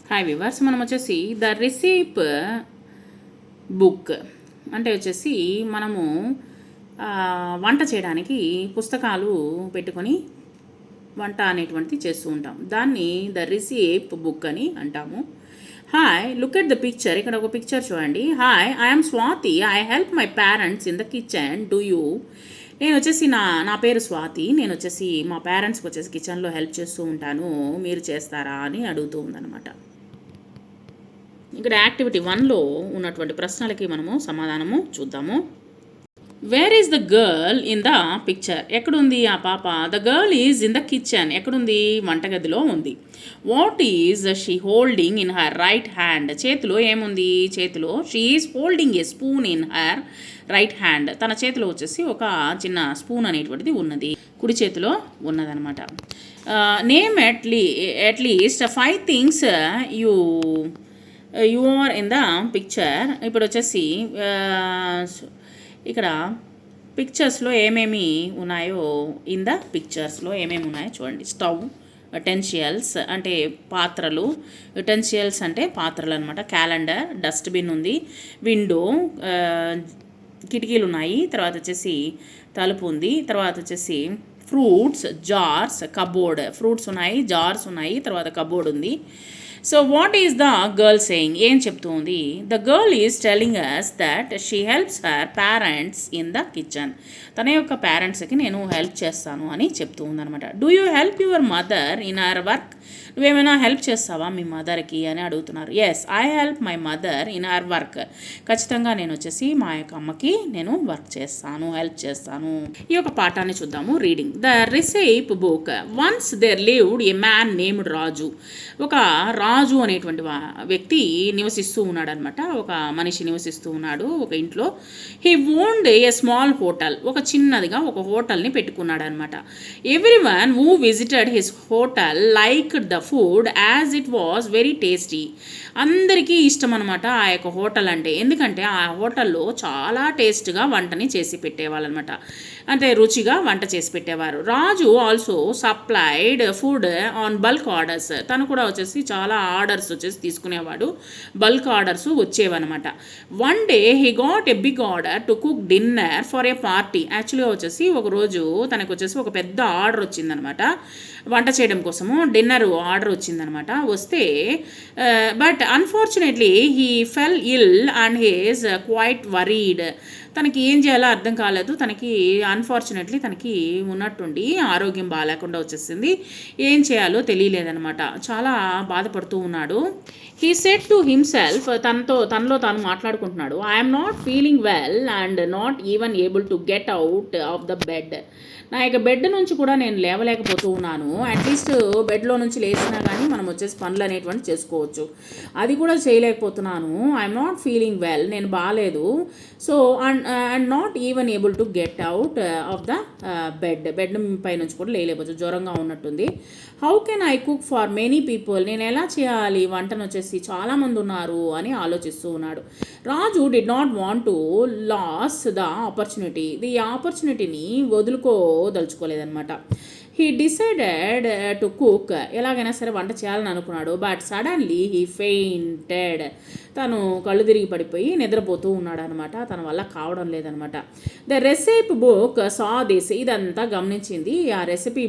Hi viewers, మనం వచ్చేసి the recipe book అంటే వచ్చేసి మనము వంట చేయడానికి పుస్తకాలు పెట్టుకొని వంట అనేటువంటిది చేస్తూ ఉంటాం. దాన్ని ద రెసిప్ బుక్ అని అంటాము. Hi, look at the picture. ఇక్కడ ఒక పిక్చర్ చూడండి. Hi, I'm Swathi. I help my parents in the kitchen. Do you? నేను వచ్చేసి నా పేరు స్వాతి. నేను వచ్చేసి మా పేరెంట్స్కి వచ్చేసి కిచెన్లో హెల్ప్ చేస్తూ ఉంటాను. మీరు చేస్తారా అని అడుగుతూ ఉందన్నమాట. ఇక్కడ యాక్టివిటీ 1లో ఉన్నటువంటి ప్రశ్నలకి మనము సమాధానము చూద్దాము. Where is the girl in the picture? ఎక్కడుంది ఆ పాప? The girl is in the kitchen. ఎక్కడుంది? వంటగదిలో ఉంది. What is she holding in her right hand? చేతిలో ఏముంది? చేతిలో she is holding a spoon in her right hand. తన చేతిలో వచ్చేసి ఒక చిన్న స్పూన్ అనేటువంటిది ఉన్నది, కుడి చేతిలో ఉన్నదనమాట. నేమ్ అట్లీస్ట్ 5 things you are in the picture. ఇప్పుడు వచ్చేసి ఇక్కడ పిక్చర్స్లో ఏమేమి ఉన్నాయో, ఇన్ ద పిక్చర్స్లో ఏమేమి ఉన్నాయో చూడండి. స్టవ్, యుటెన్షియల్స్ అంటే పాత్రలు, యుటెన్షియల్స్ అంటే పాత్రలు అనమాట. క్యాలెండర్, డస్ట్బిన్ ఉంది, విండో, కిటికీలు ఉన్నాయి, తర్వాత వచ్చేసి తలుపు ఉంది, తర్వాత వచ్చేసి ఫ్రూట్స్, జార్స్, కబోర్డ్. ఫ్రూట్స్ ఉన్నాయి, జార్స్ ఉన్నాయి, తర్వాత కబోర్డ్ ఉంది. So what is the girl saying? ఏం చెప్తూ ఉంది? The girl is telling us that she helps her parents in the kitchen. తన యొక్క పేరెంట్స్కి నేను హెల్ప్ చేస్తాను అని చెప్తూ ఉందనమాట. Do you help your mother in her work? నువ్వేమైనా హెల్ప్ చేస్తావా మీ మదర్కి అని అడుగుతున్నారు. Yes, I help my mother in her work. ఖచ్చితంగా నేను వచ్చేసి మా యొక్క అమ్మకి నేను వర్క్ చేస్తాను, హెల్ప్ చేస్తాను. ఈ యొక్క పాఠాన్ని చూద్దాము. Reading the recipe book. Once there lived a man named Raju. ఒక రాజు అనేటువంటి వ్యక్తి నివసిస్తూ ఉన్నాడు అనమాట. ఒక మనిషి నివసిస్తూ ఉన్నాడు ఒక ఇంట్లో. He owned a small hotel. ఒక చిన్నదిగా ఒక హోటల్ని పెట్టుకున్నాడు అనమాట. Every one who visited his hotel like the food as it was very tasty. అందరికీ ఇష్టం అనమాట ఆ యొక్క హోటల్ అంటే. ఎందుకంటే ఆ హోటల్లో చాలా టేస్ట్గా వంటని చేసి పెట్టేవాళ్ళు అనమాట. అంటే రుచిగా వంట చేసి పెట్టేవారు. Raju also supplied food on bulk orders. తను కూడా వచ్చేసి చాలా ఆర్డర్స్ వచ్చేసి తీసుకునేవాడు. బల్క్ ఆర్డర్స్ వచ్చేవన్నమాట. One day he got a big order to cook dinner for a party. యాక్చువల్గా వచ్చేసి ఒకరోజు తనకు వచ్చేసి ఒక పెద్ద ఆర్డర్ వచ్చిందనమాట. వంట చేయడం కోసము డిన్నర్ ఆర్డర్ వచ్చిందనమాట. వస్తే but unfortunately he fell ill and he's quite worried. తనకి ఏం చేయాలో అర్థం కాలేదు. తనకి అన్ఫార్చునేట్లీ తనకి ఉన్నట్టుండి ఆరోగ్యం బాగాలేకుండా వచ్చేసింది. ఏం చేయాలో తెలియలేదనమాట. చాలా బాధపడుతూ ఉన్నాడు. హీ సెడ్ టు హిమ్సెల్ఫ్, తనలో తాను మాట్లాడుకుంటున్నాడు. I'm not feeling well and not even able to get out of the bed. నా యొక్క బెడ్ నుంచి కూడా నేను లేవలేకపోతూ ఉన్నాను. అట్లీస్ట్ బెడ్లో నుంచి లేచినా కానీ మనం వచ్చేసి పనులు అనేటువంటి చేసుకోవచ్చు. అది కూడా చేయలేకపోతున్నాను. ఐఎమ్ నాట్ ఫీలింగ్ వెల్, నేను బాగాలేదు. So and not even able to get out of the bed పై నుంచి కూడా లేకపోవచ్చు. జ్వరంగా ఉన్నట్టుంది. How can I cook for many people? నేను ఎలా చేయాలి వంటను వచ్చేసి చాలామంది ఉన్నారు అని ఆలోచిస్తూ ఉన్నాడు. Raju did not want to lose the opportunity. ఈ ఆపర్చునిటీని వదులుకోదలుచుకోలేదన్నమాట. He decided to cook. ఎలాగైనా సరే వంట చేయాలని అనుకున్నాడు. But suddenly he fainted. తను కళ్ళు తిరిగి పడిపోయి నిద్రపోతూ ఉన్నాడు అనమాట. తన వల్ల కావడం లేదనమాట. The recipe book saw this. ఇదంతా గమనించింది ఆ రెసిపీ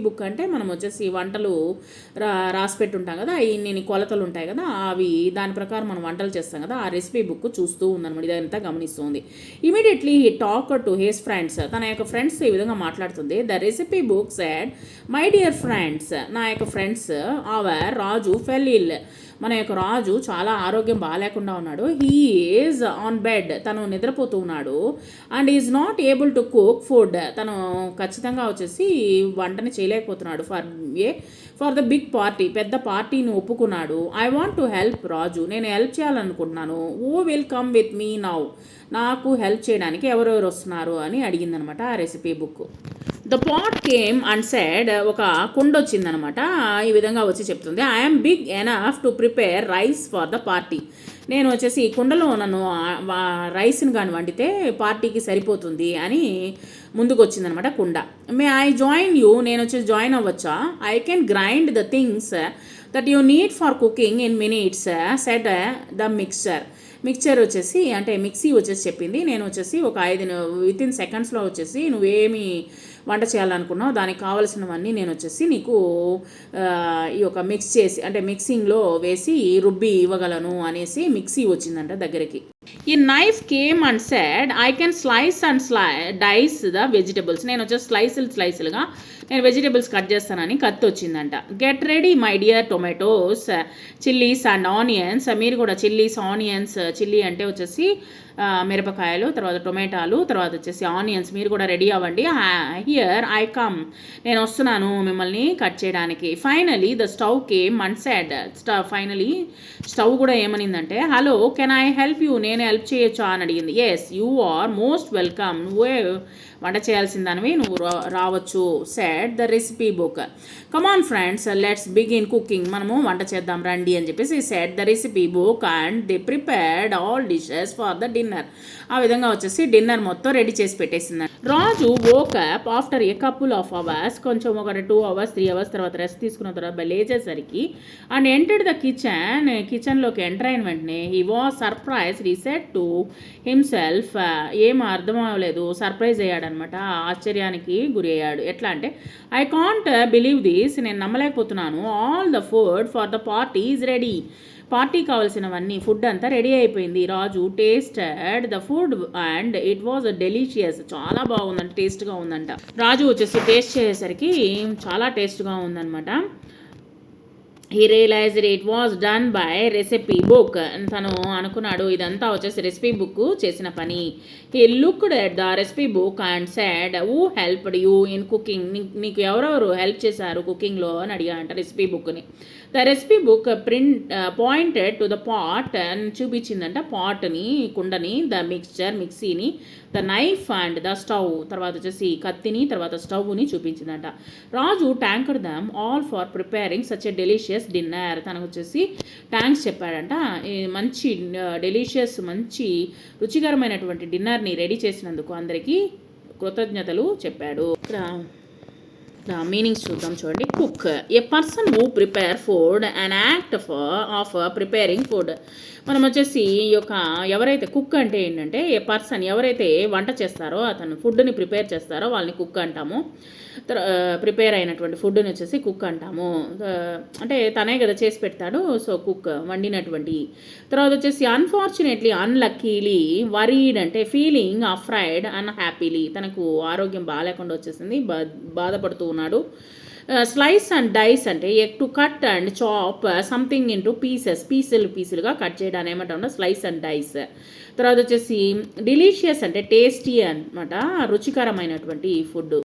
బుక్ అంటే మనం వచ్చేసి వంటలు రాసి పెట్టుంటాం కదా, ఇన్ని కొలతలు ఉంటాయి కదా, అవి దాని ప్రకారం మనం వంటలు చేస్తాం కదా, ఆ రెసిపీ బుక్ చూస్తూ ఉందన్నమాట. ఇదంతా గమనిస్తుంది. Immediately he talk to his friends. తన యొక్క ఫ్రెండ్స్ ఈ విధంగా మాట్లాడుతుంది. The recipe book said, my dear friends, నా యొక్క ఫ్రెండ్స్, అవర్ రాజు ఫెల్ ఇల్. మన యొక్క రాజు చాలా ఆరోగ్యం బాగాలేకుండా ఉన్నాడు. He is on bed. తను నిద్రపోతూ ఉన్నాడు. And is not able to cook food. తను ఖచ్చితంగా వచ్చేసి వంటని చేయలేకపోతున్నాడు. ఫర్ ద బిగ్ పార్టీ, పెద్ద పార్టీని ఒప్పుకున్నాడు. I want to help Raju. నేను హెల్ప్ చేయాలనుకుంటున్నాను. Who will come with me now? నాకు హెల్ప్ చేయడానికి ఎవరెవరు వస్తున్నారు అని అడిగిందనమాట ఆ recipe book. The pot came and said. ఒక కుండ వచ్చిందనమాట. ఈ విధంగా వచ్చి చెప్తుంది, I'm big enough to prepare rice for the party. నేను వచ్చేసి ఈ కుండలో నన్ను రైస్ని కానీ వండితే పార్టీకి సరిపోతుంది అని ముందుకు వచ్చిందనమాట కుండ. May I join you? నేను వచ్చేసి జాయిన్ అవ్వచ్చా? I can grind the things that you need for cooking in minutes set the mixture వచ్చేసి అంటే మిక్సీ వచ్చేసి చెప్పింది. నేను వచ్చేసి ఒక 5 వితిన్ సెకండ్స్లో వచ్చేసి నువ్వేమి వంట చేయాలనుకున్నావు దానికి కావాల్సినవన్నీ నేను వచ్చేసి నీకు ఈ యొక్క మిక్స్ చేసి అంటే మిక్సింగ్లో వేసి రుబ్బి ఇవ్వగలను అనేసి మిక్సీ వచ్చిందంట దగ్గరికి. ఈ knife came and said I can slice and dice the vegetables. నేను వచ్చేసి స్లైసులుగా నేను వెజిటబుల్స్ కట్ చేస్తానని కత్తి వచ్చిందంట. Get ready my dear tomatoes chillies and onions. మీరు కూడా చిల్లీస్ ఆనియన్స్, చిల్లీ అంటే వచ్చేసి మిరపకాయలు, తర్వాత టొమాటాలు, తర్వాత వచ్చేసి ఆనియన్స్ మీరు కూడా రెడీ అవ్వండి. హియర్ ఐ కమ్, నేను వస్తున్నాను మిమ్మల్ని కట్ చేయడానికి. Finally the stove came and said, finally stove కూడా ఏమనిందంటే hello can I help you, నేను హెల్ప్ చేయొచ్చా అని అడిగింది. Yes you are most welcome, నువ్వే వంట చేయాల్సిందానివి, నువ్వు రావచ్చు. Said the recipe book. Come on friends let's begin cooking, మనము వంట చేద్దాం రండి అని చెప్పేసి said the recipe book and they prepared all dishes for the dinner. ఆ విధంగా వచ్చేసి డిన్నర్ మొత్తం రెడీ చేసి పెట్టేసింది. రాజు woke up after a couple of hours, కొంచెం ఒక 2 hours 3 hours తర్వాత రెస్ట్ తీసుకున్న తర్వాత లేచేసరికి అండ్ ఎంటర్డ్ ద కిచెన్లోకి ఎంటర్ అయిన వెంటనే he was surprise, he said to himself, ఏం అర్థం అవ్వలేదు, సర్ప్రైజ్ అయ్యాడనమాట, ఆశ్చర్యానికి గురి అయ్యాడు. ఎట్లా అంటే ఐ కాంట్ బిలీవ్ దిస్, నేను నమ్మలేకపోతున్నాను. All the food for the party is ready, party కావాల్సినవన్నీ ఫుడ్ అంతా రెడీ అయిపోయింది. Raju tasted the food and it was delicious, చాలా బాగుందంట, టేస్ట్గా ఉందంట. రాజు వచ్చేసి టేస్ట్ చేసేసరికి చాలా టేస్ట్గా ఉందన్నమాట. He realized it was done by recipe book, తను అనుకున్నాడు ఇదంతా వచ్చేసి రెసిపీ బుక్ చేసిన పని. He looked at the recipe book and said who helped you in cooking, నీకు ఎవరెవరు హెల్ప్ చేశారు కుకింగ్లో అని అడిగాడంట రెసిపీ బుక్ని. The recipe book pointed to the pot అని చూపించిందంట, పాట్ని, కుండని, ద మిక్సీని, the knife and the stove, తర్వాత వచ్చేసి కత్తిని, తర్వాత స్టవ్ని చూపించిందంట. Raju thanked them all for preparing such a delicious dinner, తనకు వచ్చేసి థ్యాంక్స్ చెప్పాడంట, మంచి డెలిషియస్ మంచి రుచికరమైనటువంటి డిన్నర్ని రెడీ చేసినందుకు అందరికీ కృతజ్ఞతలు చెప్పాడు. మీనింగ్స్ చూద్దాం చూడండి. Cook A person who prepare food and act of preparing food. మనం వచ్చేసి ఈ యొక్క ఎవరైతే కుక్ అంటే ఏంటంటే ఏ పర్సన్ ఎవరైతే వంట చేస్తారో అతను ఫుడ్ని ప్రిపేర్ చేస్తారో వాళ్ళని కుక్ అంటాము. ప్రిపేర్ అయినటువంటి ఫుడ్ని వచ్చేసి కుక్ అంటాము. అంటే తనే కదా చేసి పెడతాడు, సో కుక్ వండినటువంటి. తర్వాత వచ్చేసి అన్ఫార్చునేట్లీ అన్లక్కీలీ, వరీడ్ అంటే ఫీలింగ్ అఫ్రైడ్, అన్హ్యాపీలీ తనకు ఆరోగ్యం బాగాలేకుండా వచ్చేసింది, బాధపడుతూ ఉన్నాడు. స్లైస్ అండ్ డైస్ అంటే to cut and chop something into పీసులుగా కట్ చేయడానికి ఏమంటాం స్లైస్ అండ్ డైస్. తర్వాత వచ్చేసి డిలీషియస్ అంటే టేస్టీ అనమాట, రుచికరమైనటువంటి ఫుడ్.